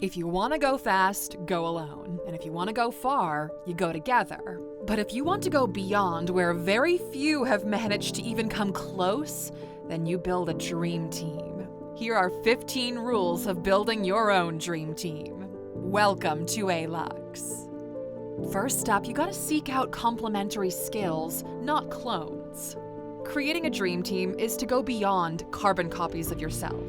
If you want to go fast, go alone. And if you want to go far, you go together. But if you want to go beyond where very few have managed to even come close, then you build a dream team. Here are 15 rules of building your own dream team. Welcome to Alux. First up, you gotta seek out complementary skills, not clones. Creating a dream team is to go beyond carbon copies of yourself.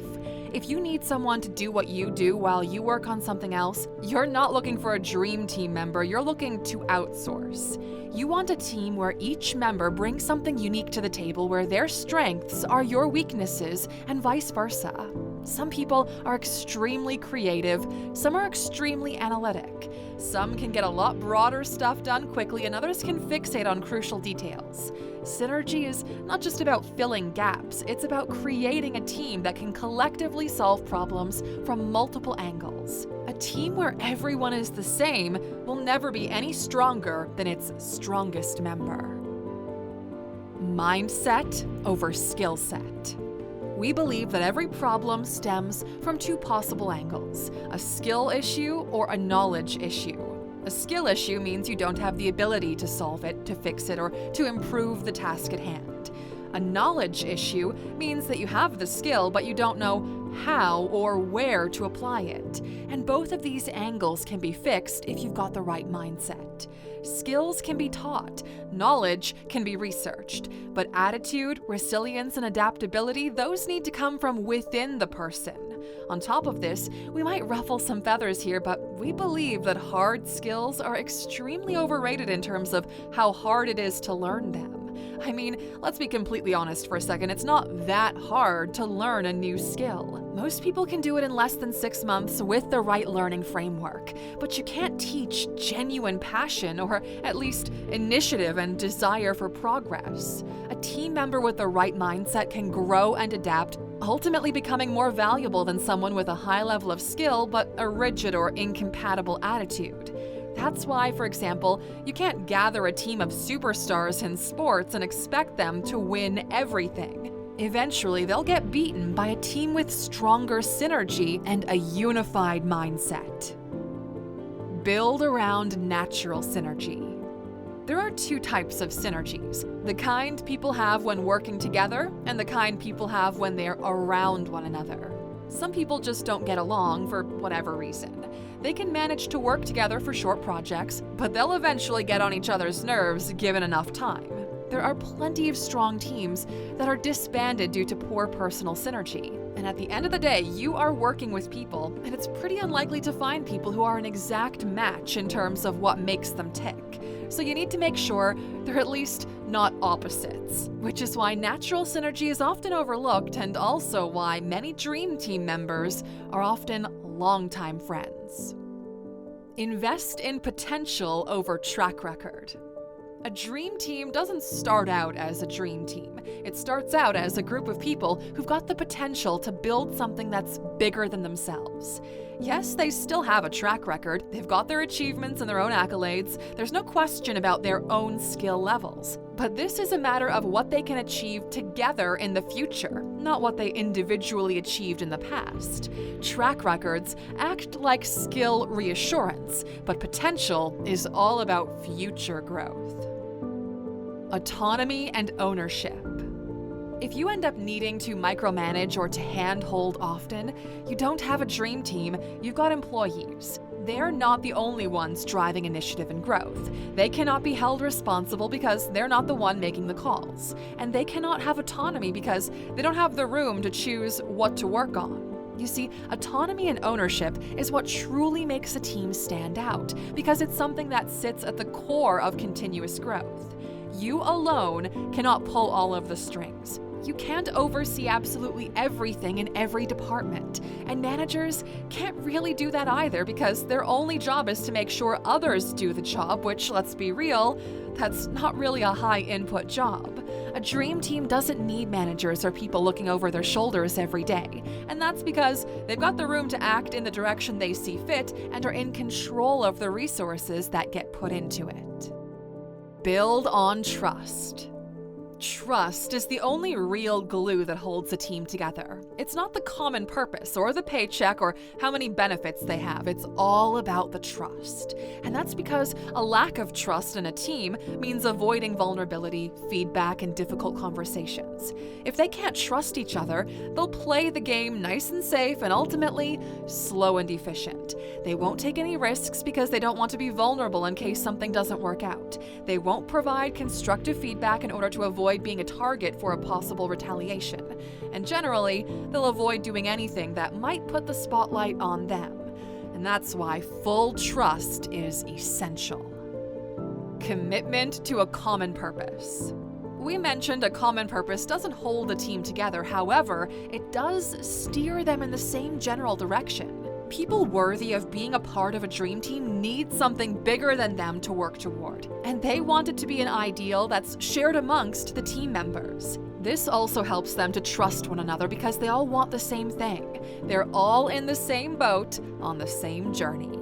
If you need someone to do what you do while you work on something else, you're not looking for a dream team member, you're looking to outsource. You want a team where each member brings something unique to the table, where their strengths are your weaknesses and vice versa. Some people are extremely creative, some are extremely analytic. Some can get a lot broader stuff done quickly and others can fixate on crucial details. Synergy is not just about filling gaps, it's about creating a team that can collectively solve problems from multiple angles. A team where everyone is the same will never be any stronger than its strongest member. Mindset over skill set. We believe that every problem stems from two possible angles, a skill issue or a knowledge issue. A skill issue means you don't have the ability to solve it, to fix it, or to improve the task at hand. A knowledge issue means that you have the skill, but you don't know how or where to apply it. And both of these angles can be fixed if you've got the right mindset. Skills can be taught, knowledge can be researched, but attitude, resilience, and adaptability, those need to come from within the person. On top of this, we might ruffle some feathers here, but we believe that hard skills are extremely overrated in terms of how hard it is to learn them. I mean, let's be completely honest for a second, it's not that hard to learn a new skill. Most people can do it in less than 6 months with the right learning framework, but you can't teach genuine passion or at least initiative and desire for progress. A team member with the right mindset can grow and adapt, ultimately becoming more valuable than someone with a high level of skill but a rigid or incompatible attitude. That's why, for example, you can't gather a team of superstars in sports and expect them to win everything. Eventually, they'll get beaten by a team with stronger synergy and a unified mindset. Build around natural synergy. There are two types of synergies, the kind people have when working together and the kind people have when they're around one another. Some people just don't get along for whatever reason. They can manage to work together for short projects, but they'll eventually get on each other's nerves given enough time. There are plenty of strong teams that are disbanded due to poor personal synergy. And at the end of the day, you are working with people, and it's pretty unlikely to find people who are an exact match in terms of what makes them tick. So you need to make sure they're at least not opposites, which is why natural synergy is often overlooked and also why many dream team members are often longtime friends. Invest in potential over track record. A dream team doesn't start out as a dream team. It starts out as a group of people who've got the potential to build something that's bigger than themselves. Yes, they still have a track record, they've got their achievements and their own accolades, there's no question about their own skill levels. But this is a matter of what they can achieve together in the future, not what they individually achieved in the past. Track records act like skill reassurance, but potential is all about future growth. Autonomy and ownership. If you end up needing to micromanage or to handhold often, you don't have a dream team, you've got employees. They're not the only ones driving initiative and growth. They cannot be held responsible because they're not the one making the calls. And they cannot have autonomy because they don't have the room to choose what to work on. You see, autonomy and ownership is what truly makes a team stand out, because it's something that sits at the core of continuous growth. You alone cannot pull all of the strings. You can't oversee absolutely everything in every department, and managers can't really do that either because their only job is to make sure others do the job, which, let's be real, that's not really a high-input job. A dream team doesn't need managers or people looking over their shoulders every day, and that's because they've got the room to act in the direction they see fit and are in control of the resources that get put into it. Build on trust. Trust is the only real glue that holds a team together. It's not the common purpose or the paycheck or how many benefits they have. It's all about the trust. And that's because a lack of trust in a team means avoiding vulnerability, feedback, and difficult conversations. If they can't trust each other, they'll play the game nice and safe and ultimately slow and efficient. They won't take any risks because they don't want to be vulnerable in case something doesn't work out. They won't provide constructive feedback in order to avoid being a target for a possible retaliation. And generally, they'll avoid doing anything that might put the spotlight on them. And that's why full trust is essential. Commitment to a common purpose. We mentioned a common purpose doesn't hold a team together. However, it does steer them in the same general direction. People worthy of being a part of a dream team need something bigger than them to work toward, and they want it to be an ideal that's shared amongst the team members. This also helps them to trust one another because they all want the same thing. They're all in the same boat on the same journey.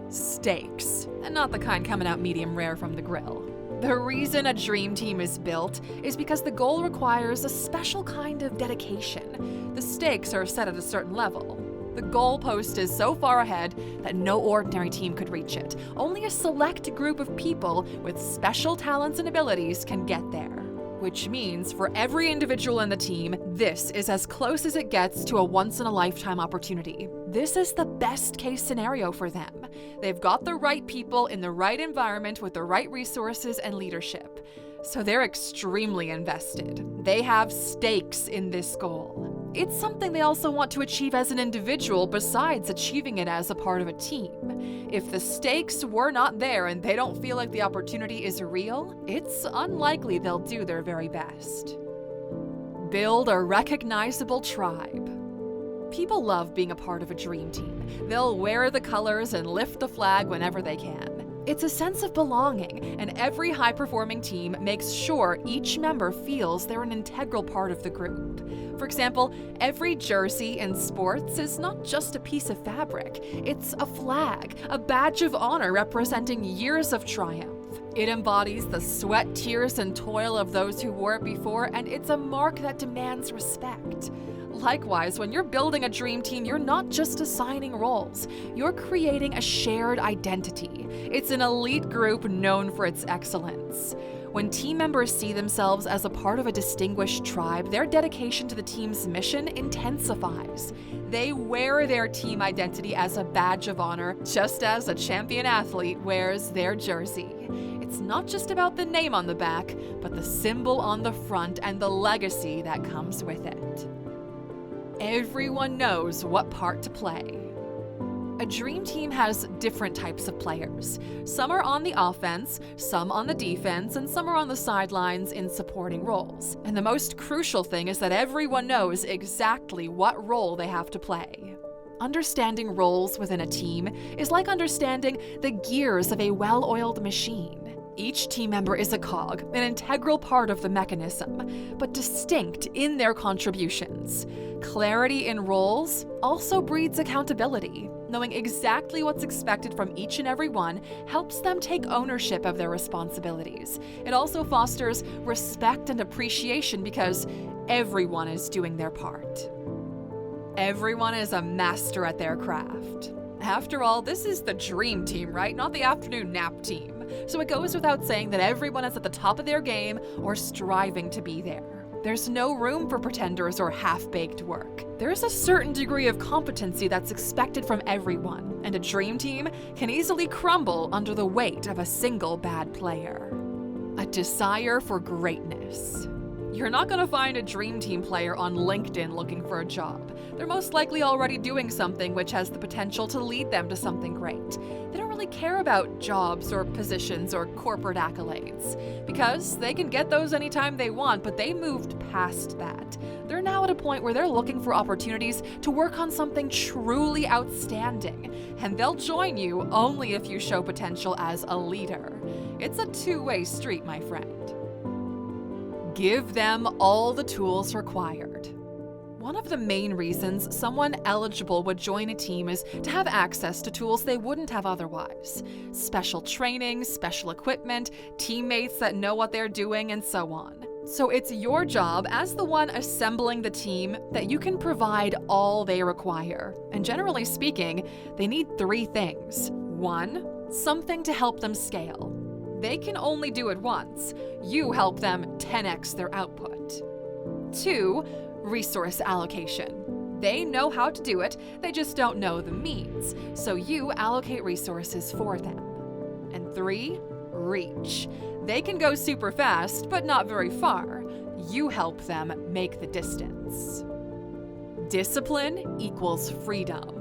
Stakes, and not the kind coming out medium rare from the grill. The reason a dream team is built is because the goal requires a special kind of dedication. The stakes are set at a certain level. The goalpost is so far ahead that no ordinary team could reach it. Only a select group of people with special talents and abilities can get there. Which means for every individual in the team, this is as close as it gets to a once-in-a-lifetime opportunity. This is the best-case scenario for them. They've got the right people in the right environment with the right resources and leadership. So they're extremely invested. They have stakes in this goal. It's something they also want to achieve as an individual besides achieving it as a part of a team. If the stakes were not there and they don't feel like the opportunity is real, it's unlikely they'll do their very best. Build a recognizable tribe. People love being a part of a dream team. They'll wear the colors and lift the flag whenever they can. It's a sense of belonging, and every high-performing team makes sure each member feels they're an integral part of the group. For example, every jersey in sports is not just a piece of fabric. It's a flag, a badge of honor representing years of triumph. It embodies the sweat, tears, and toil of those who wore it before, and it's a mark that demands respect. Likewise, when you're building a dream team, you're not just assigning roles. You're creating a shared identity. It's an elite group known for its excellence. When team members see themselves as a part of a distinguished tribe, their dedication to the team's mission intensifies. They wear their team identity as a badge of honor, just as a champion athlete wears their jersey. It's not just about the name on the back, but the symbol on the front and the legacy that comes with it. Everyone knows what part to play. A dream team has different types of players. Some are on the offense, some on the defense, and some are on the sidelines in supporting roles. And the most crucial thing is that everyone knows exactly what role they have to play. Understanding roles within a team is like understanding the gears of a well-oiled machine. Each team member is a cog, an integral part of the mechanism, but distinct in their contributions. Clarity in roles also breeds accountability. Knowing exactly what's expected from each and every one helps them take ownership of their responsibilities. It also fosters respect and appreciation because everyone is doing their part. Everyone is a master at their craft. After all, this is the dream team, right? Not the afternoon nap team. So it goes without saying that everyone is at the top of their game or striving to be there. There's no room for pretenders or half-baked work. There's a certain degree of competency that's expected from everyone, and a dream team can easily crumble under the weight of a single bad player. A desire for greatness. You're not going to find a dream team player on LinkedIn looking for a job. They're most likely already doing something which has the potential to lead them to something great. They don't really care about jobs or positions or corporate accolades, because they can get those anytime they want, but they moved past that. They're now at a point where they're looking for opportunities to work on something truly outstanding, and they'll join you only if you show potential as a leader. It's a two-way street, my friend. Give them all the tools required. One of the main reasons someone eligible would join a team is to have access to tools they wouldn't have otherwise. Special training, special equipment, teammates that know what they're doing, and so on. So it's your job as the one assembling the team that you can provide all they require. And generally speaking, they need 3 things. 1, something to help them scale. They can only do it once. You help them 10x their output. 2, resource allocation. They know how to do it, they just don't know the means, so you allocate resources for them. And 3, reach. They can go super fast, but not very far. You help them make the distance. Discipline equals freedom.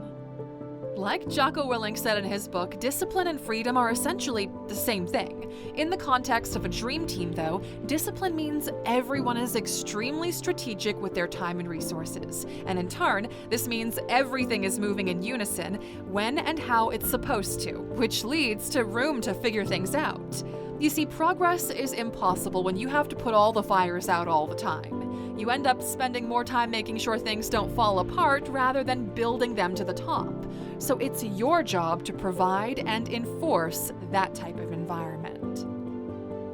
Like Jocko Willink said in his book, discipline and freedom are essentially the same thing. In the context of a dream team, though, discipline means everyone is extremely strategic with their time and resources. And in turn, this means everything is moving in unison when and how it's supposed to, which leads to room to figure things out. You see, progress is impossible when you have to put all the fires out all the time. You end up spending more time making sure things don't fall apart rather than building them to the top. So it's your job to provide and enforce that type of environment.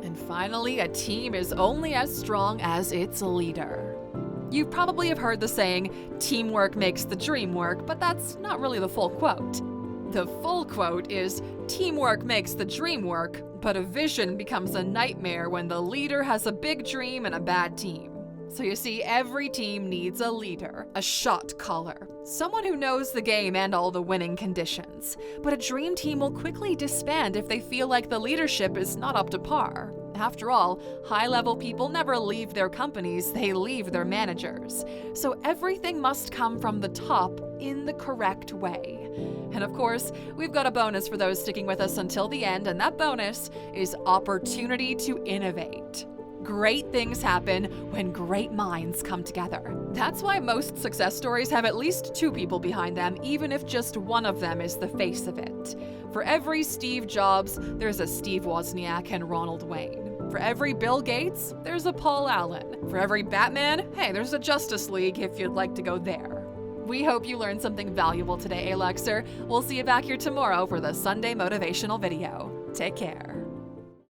And finally, a team is only as strong as its leader. You probably have heard the saying, teamwork makes the dream work, but that's not really the full quote. The full quote is, teamwork makes the dream work, but a vision becomes a nightmare when the leader has a big dream and a bad team. So you see, every team needs a leader, a shot caller, someone who knows the game and all the winning conditions. But a dream team will quickly disband if they feel like the leadership is not up to par. After all, high-level people never leave their companies, they leave their managers. So everything must come from the top in the correct way. And of course, we've got a bonus for those sticking with us until the end, and that bonus is opportunity to innovate. Great things happen when great minds come together. That's why most success stories have at least 2 people behind them, even if just one of them is the face of it. For every Steve Jobs, there's a Steve Wozniak and Ronald Wayne. For every Bill Gates, there's a Paul Allen. For every Batman, hey, there's a Justice League if you'd like to go there. We hope you learned something valuable today, Aluxer. We'll see you back here tomorrow for the Sunday motivational video. Take care.